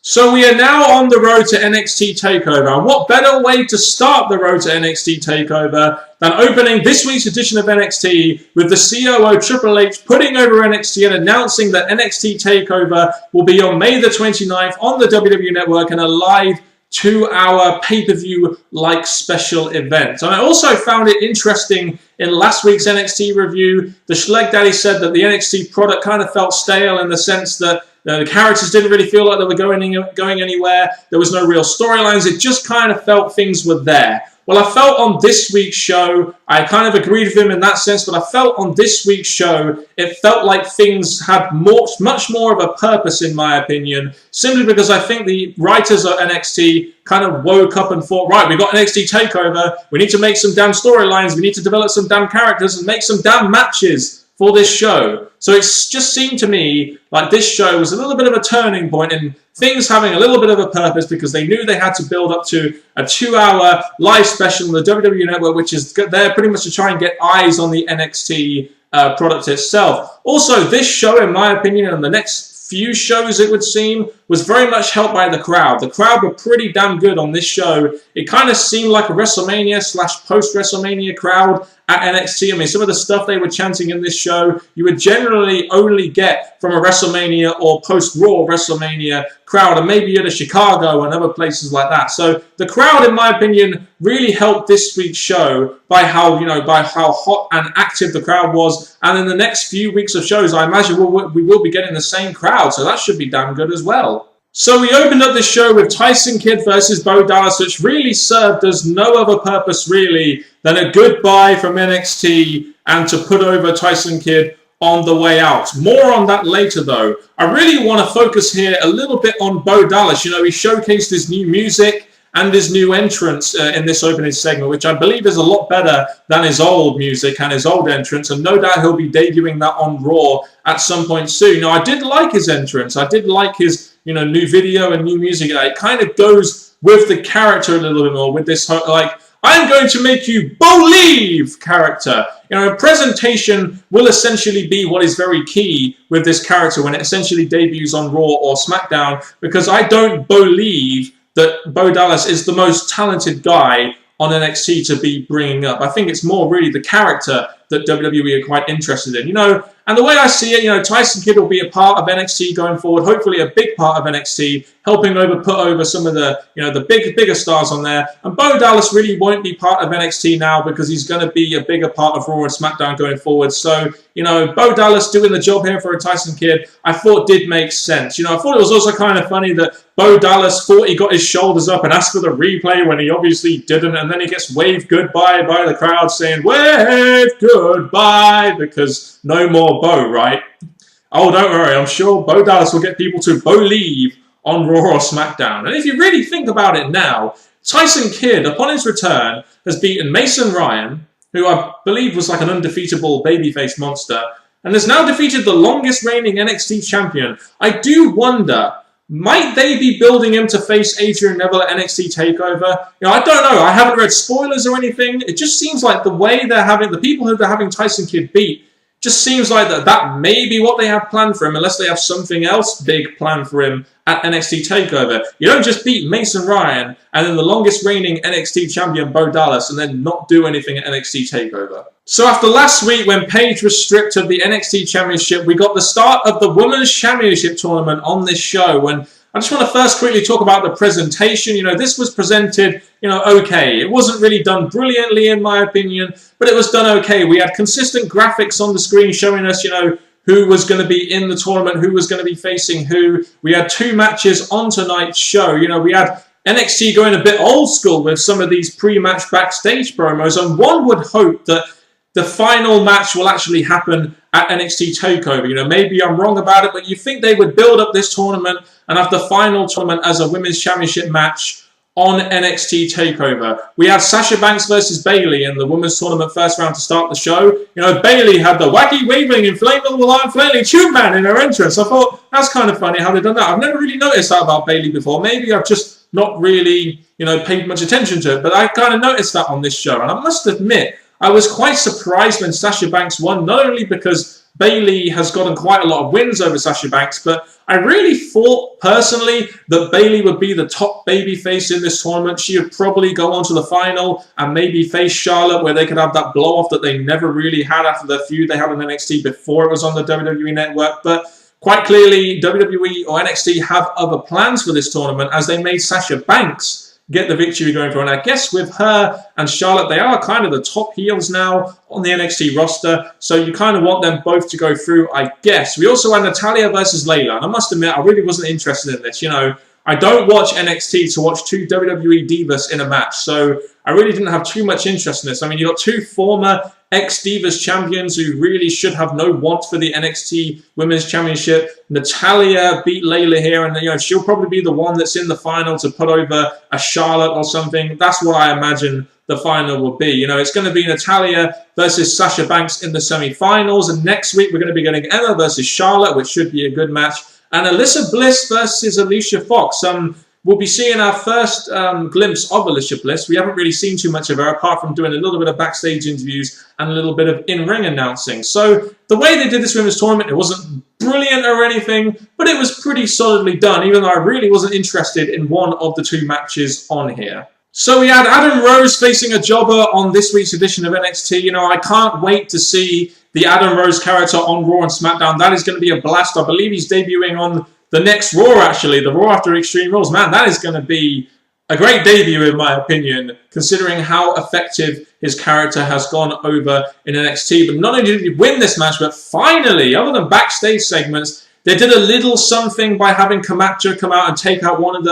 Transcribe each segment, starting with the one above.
So we are now on the road to NXT TakeOver, and what better way to start the road to NXT TakeOver than opening this week's edition of NXT with the COO Triple H putting over NXT and announcing that NXT TakeOver will be on May the 29th on the WWE Network in a live 2-hour pay-per-view-like special event. And I also found it interesting in last week's NXT review, the Schleg Daddy said that the NXT product kind of felt stale in the sense that the characters didn't really feel like they were going anywhere. There was no real storylines. It just kind of felt things were there. Well, I felt on this week's show, I kind of agreed with him in that sense, but I felt on this week's show, it felt like things had much more of a purpose, in my opinion, simply because I think the writers of NXT kind of woke up and thought, right, we've got NXT TakeOver, we need to make some damn storylines, we need to develop some damn characters and make some damn matches for this show. So it's just seemed to me like this show was a little bit of a turning point in things having a little bit of a purpose because they knew they had to build up to a 2-hour live special on the WWE Network, which is there pretty much to try and get eyes on the NXT product itself. Also, this show, in my opinion, and the next few shows, it would seem, was very much helped by the crowd. The crowd were pretty damn good on this show. It kind of seemed like a WrestleMania / post-WrestleMania crowd at NXT. I mean, some of the stuff they were chanting in this show, you would generally only get from a WrestleMania or post-Raw WrestleMania crowd, and maybe at a Chicago and other places like that. So the crowd, in my opinion, really helped this week's show by how hot and active the crowd was. And in the next few weeks of shows, I imagine we will be getting the same crowd, so that should be damn good as well. So we opened up this show with Tyson Kidd versus Bo Dallas, which really served as no other purpose, really, than a goodbye from NXT and to put over Tyson Kidd on the way out. More on that later, though. I really want to focus here a little bit on Bo Dallas. You know, he showcased his new music and his new entrance in this opening segment, which I believe is a lot better than his old music and his old entrance, and no doubt he'll be debuting that on Raw at some point soon. Now, I did like his entrance. I did like his new video and new music. It kind of goes with the character a little bit more, with this, like, I'm going to make you believe character. Presentation will essentially be what is very key with this character when it essentially debuts on Raw or SmackDown, because I don't believe that Bo Dallas is the most talented guy on NXT to be bringing up. I think it's more really the character that WWE are quite interested in. And the way I see it, Tyson Kidd will be a part of NXT going forward, hopefully a big part of NXT, helping put over some of the, the bigger stars on there. And Bo Dallas really won't be part of NXT now because he's going to be a bigger part of Raw and SmackDown going forward. So, Bo Dallas doing the job here for a Tyson Kidd, I thought did make sense. I thought it was also kind of funny that Bo Dallas thought he got his shoulders up and asked for the replay when he obviously didn't, and then he gets waved goodbye by the crowd saying, wave goodbye, because no more Bo, right? Oh, don't worry, I'm sure Bo Dallas will get people to believe on Raw or SmackDown. And if you really think about it now, Tyson Kidd, upon his return, has beaten Mason Ryan, who I believe was like an undefeatable babyface monster, and has now defeated the longest reigning NXT champion. I do wonder, might they be building him to face Adrian Neville at NXT TakeOver? I don't know. I haven't read spoilers or anything. It just seems like the way the people who they're having Tyson Kidd beat, just seems like that may be what they have planned for him, unless they have something else big planned for him at NXT TakeOver. You don't just beat Mason Ryan and then the longest reigning NXT champion Bo Dallas and then not do anything at NXT TakeOver. So after last week when Paige was stripped of the NXT Championship, we got the start of the Women's Championship tournament on this show. And I just want to first quickly talk about the presentation. This was presented, okay. It wasn't really done brilliantly in my opinion, but it was done okay. We had consistent graphics on the screen showing us, who was going to be in the tournament, who was going to be facing who. We had 2 matches on tonight's show. We had NXT going a bit old school with some of these pre-match backstage promos, and one would hope that the final match will actually happen at NXT TakeOver. Maybe I'm wrong about it, but you think they would build up this tournament and have the final tournament as a Women's Championship match on NXT TakeOver. We had Sasha Banks versus Bayley in the Women's Tournament first round to start the show. Bayley had the wacky, waving, inflatable arm flailing tube man in her entrance. I thought, that's kind of funny how they've done that. I've never really noticed that about Bayley before. Maybe I've just not really, paid much attention to it, but I kind of noticed that on this show. And I must admit, I was quite surprised when Sasha Banks won, not only because Bayley has gotten quite a lot of wins over Sasha Banks, but I really thought, personally, that Bayley would be the top babyface in this tournament. She would probably go on to the final and maybe face Charlotte, where they could have that blow-off that they never really had after the feud they had in NXT before it was on the WWE Network. But quite clearly, WWE or NXT have other plans for this tournament, as they made Sasha Banks get the victory going for. And I guess with her and Charlotte, they are kind of the top heels now on the NXT roster. So you kind of want them both to go through, I guess. We also had Natalya versus Layla. And I must admit, I really wasn't interested in this. You know, I don't watch NXT to watch two WWE divas in a match. So I really didn't have too much interest in this. I mean, you've got two former ex-Divas champions who really should have no want for the NXT Women's Championship. Natalya beat Layla here, and you know she'll probably be the one that's in the final to put over a Charlotte or something. That's what I imagine the final will be. You know, it's going to be Natalya versus Sasha Banks in the semi-finals, and next week we're going to be getting Emma versus Charlotte, which should be a good match, and Alyssa Bliss versus Alicia Fox. We'll be seeing our first glimpse of Alicia Bliss. We haven't really seen too much of her, apart from doing a little bit of backstage interviews and a little bit of in-ring announcing. So the way they did this women's tournament, it wasn't brilliant or anything, but it was pretty solidly done, even though I really wasn't interested in one of the two matches on here. So we had Adam Rose facing a jobber on this week's edition of NXT. You know, I can't wait to see the Adam Rose character on Raw and SmackDown. That is going to be a blast. I believe he's debuting on the next Raw, actually, the Raw after Extreme Rules. Man, that is going to be a great debut, in my opinion, considering how effective his character has gone over in NXT. But not only did he win this match, but finally, other than backstage segments, they did a little something by having Camacho come out and take out one of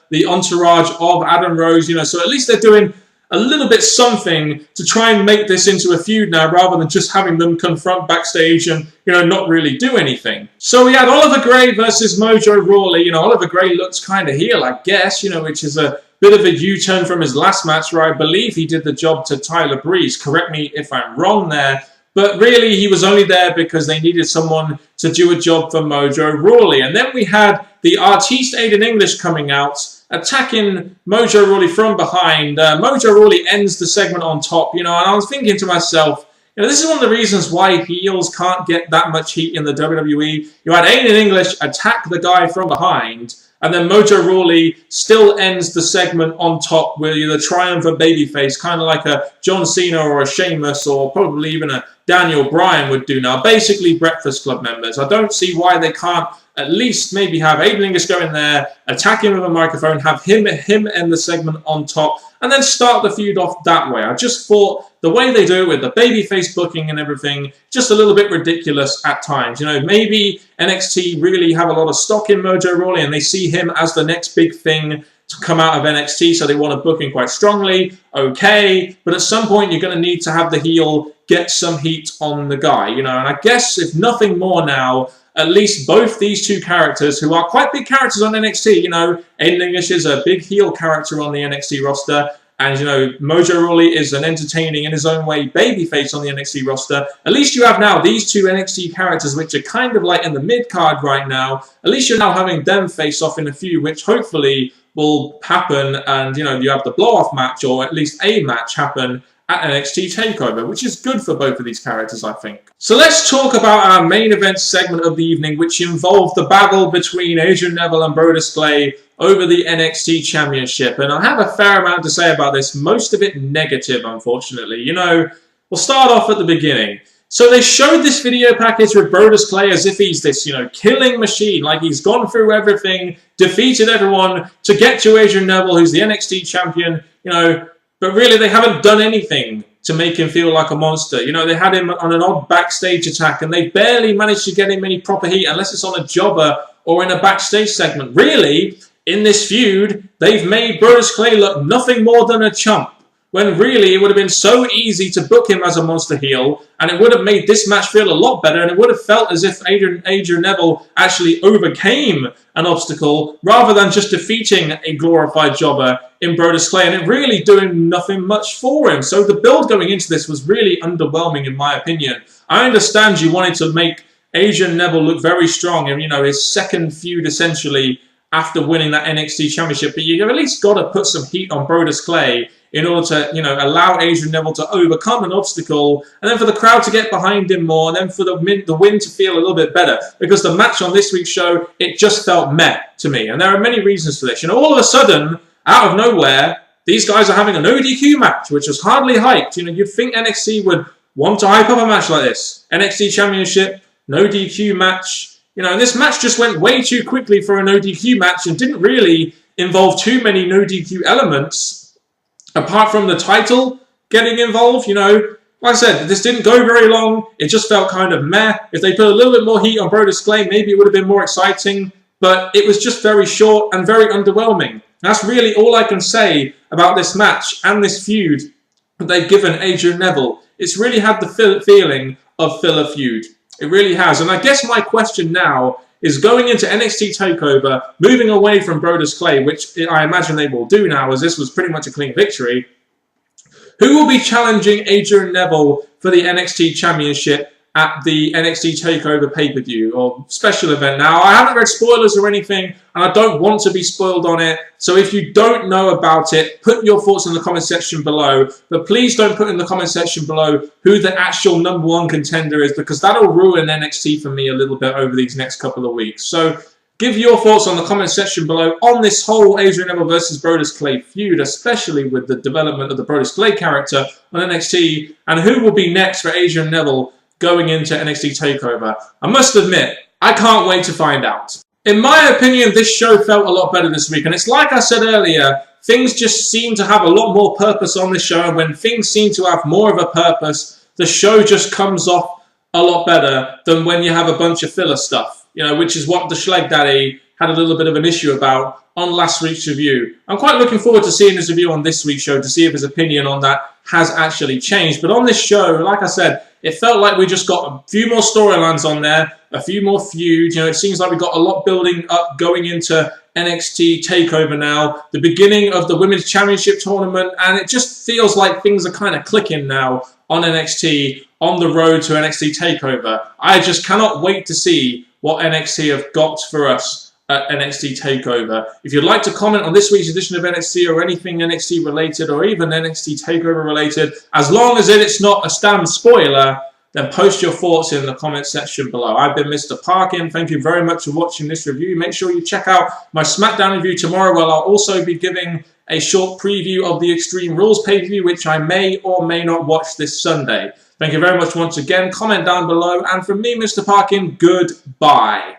the entourage of Adam Rose. You know, so at least they're doing a little bit something to try and make this into a feud now, rather than just having them confront backstage and, you know, not really do anything. So we had Oliver Gray versus Mojo Rawley. You know, Oliver Gray looks kind of heel, I guess, you know, which is a bit of a U-turn from his last match, where I believe he did the job to Tyler Breeze. Correct me if I'm wrong there. But really, he was only there because they needed someone to do a job for Mojo Rawley. And then we had the artiste Aiden English coming out, attacking Mojo Rawley from behind. Mojo Rawley ends the segment on top, you know, and I was thinking to myself, you know, this is one of the reasons why heels can't get that much heat in the WWE. You had Aiden English attack the guy from behind, and then Mojo Rawley still ends the segment on top with the triumphant babyface, kind of like a John Cena or a Sheamus, or probably even a Daniel Bryan would do now. Basically, Breakfast Club members. I don't see why they can't at least maybe have Aiden English go in there, attack him with a microphone, have him end the segment on top, and then start the feud off that way. I just thought the way they do it with the babyface booking and everything, just a little bit ridiculous at times. You know, maybe NXT really have a lot of stock in Mojo Rawley and they see him as the next big thing to come out of NXT, so they want to book him quite strongly. Okay, but at some point you're going to need to have the heel get some heat on the guy, you know, and I guess if nothing more now, at least both these two characters, who are quite big characters on NXT, you know, Aiden English is a big heel character on the NXT roster, and, you know, Mojo Rawley is an entertaining, in his own way, babyface on the NXT roster. At least you have now these two NXT characters, which are kind of like in the mid-card right now. At least you're now having them face off in a feud, which hopefully will happen, and, you know, you have the blow-off match, or at least a match happen at NXT TakeOver, which is good for both of these characters, I think. So let's talk about our main event segment of the evening, which involved the battle between Adrian Neville and Brodus Clay over the NXT Championship. And I have a fair amount to say about this, most of it negative, unfortunately. You know, we'll start off at the beginning. So they showed this video package with Brodus Clay as if he's this, you know, killing machine, like he's gone through everything, defeated everyone to get to Adrian Neville, who's the NXT champion, you know, but really they haven't done anything to make him feel like a monster. You know, they had him on an odd backstage attack and they barely managed to get him any proper heat unless it's on a jobber or in a backstage segment. Really, in this feud, they've made Brodus Clay look nothing more than a chump, when really it would have been so easy to book him as a monster heel, and it would have made this match feel a lot better, and it would have felt as if Adrian Neville actually overcame an obstacle rather than just defeating a glorified jobber in Brodus Clay, and it really doing nothing much for him. So the build going into this was really underwhelming, in my opinion. I understand you wanted to make Adrian Neville look very strong, and, you know, his second feud essentially after winning that NXT Championship, but you've at least got to put some heat on Brodus Clay in order to, allow Adrian Neville to overcome an obstacle, and then for the crowd to get behind him more, and then for the win to feel a little bit better. Because the match on this week's show, it just felt meh to me. And there are many reasons for this. All of a sudden, out of nowhere, these guys are having an ODQ match, which was hardly hyped. You'd think NXT would want to hype up a match like this. NXT Championship, no DQ match. And this match just went way too quickly for an ODQ match and didn't really involve too many no DQ elements. Apart from the title getting involved, like I said, this didn't go very long. It just felt kind of meh. If they put a little bit more heat on Brodus Clay, maybe it would have been more exciting. But it was just very short and very underwhelming. That's really all I can say about this match and this feud that they've given Adrian Neville. It's really had the feeling of filler feud. It really has. And I guess my question now is, going into NXT TakeOver, moving away from Brodus Clay, which I imagine they will do now, as this was pretty much a clean victory, who will be challenging Adrian Neville for the NXT Championship at the NXT TakeOver pay-per-view or special event? Now, I haven't read spoilers or anything, and I don't want to be spoiled on it. So if you don't know about it, put your thoughts in the comment section below. But please don't put in the comment section below who the actual #1 contender is, because that'll ruin NXT for me a little bit over these next couple of weeks. So give your thoughts on the comment section below on this whole Adrian Neville versus Brodus Clay feud, especially with the development of the Brodus Clay character on NXT, and who will be next for Adrian Neville going into NXT TakeOver. I must admit, I can't wait to find out. In my opinion, this show felt a lot better this week, and it's like I said earlier, things just seem to have a lot more purpose on this show, and when things seem to have more of a purpose, the show just comes off a lot better than when you have a bunch of filler stuff, which is what the Schleg Daddy had a little bit of an issue about on last week's review. I'm quite looking forward to seeing his review on this week's show to see if his opinion on that has actually changed. But on this show, like I said, it felt like we just got a few more storylines on there, a few more feuds. It seems like we got a lot building up going into NXT TakeOver now, the beginning of the Women's Championship tournament, and it just feels like things are kind of clicking now on NXT, on the road to NXT TakeOver. I just cannot wait to see what NXT have got for us at NXT TakeOver. If you'd like to comment on this week's edition of NXT or anything NXT related or even NXT TakeOver related, as long as it's not a Stam spoiler, then post your thoughts in the comment section below. I've been Mr. Parkin. Thank you very much for watching this review. Make sure you check out my SmackDown review tomorrow, where I'll also be giving a short preview of the Extreme Rules pay-per-view, which I may or may not watch this Sunday. Thank you very much once again. Comment down below. And from me, Mr. Parkin, goodbye.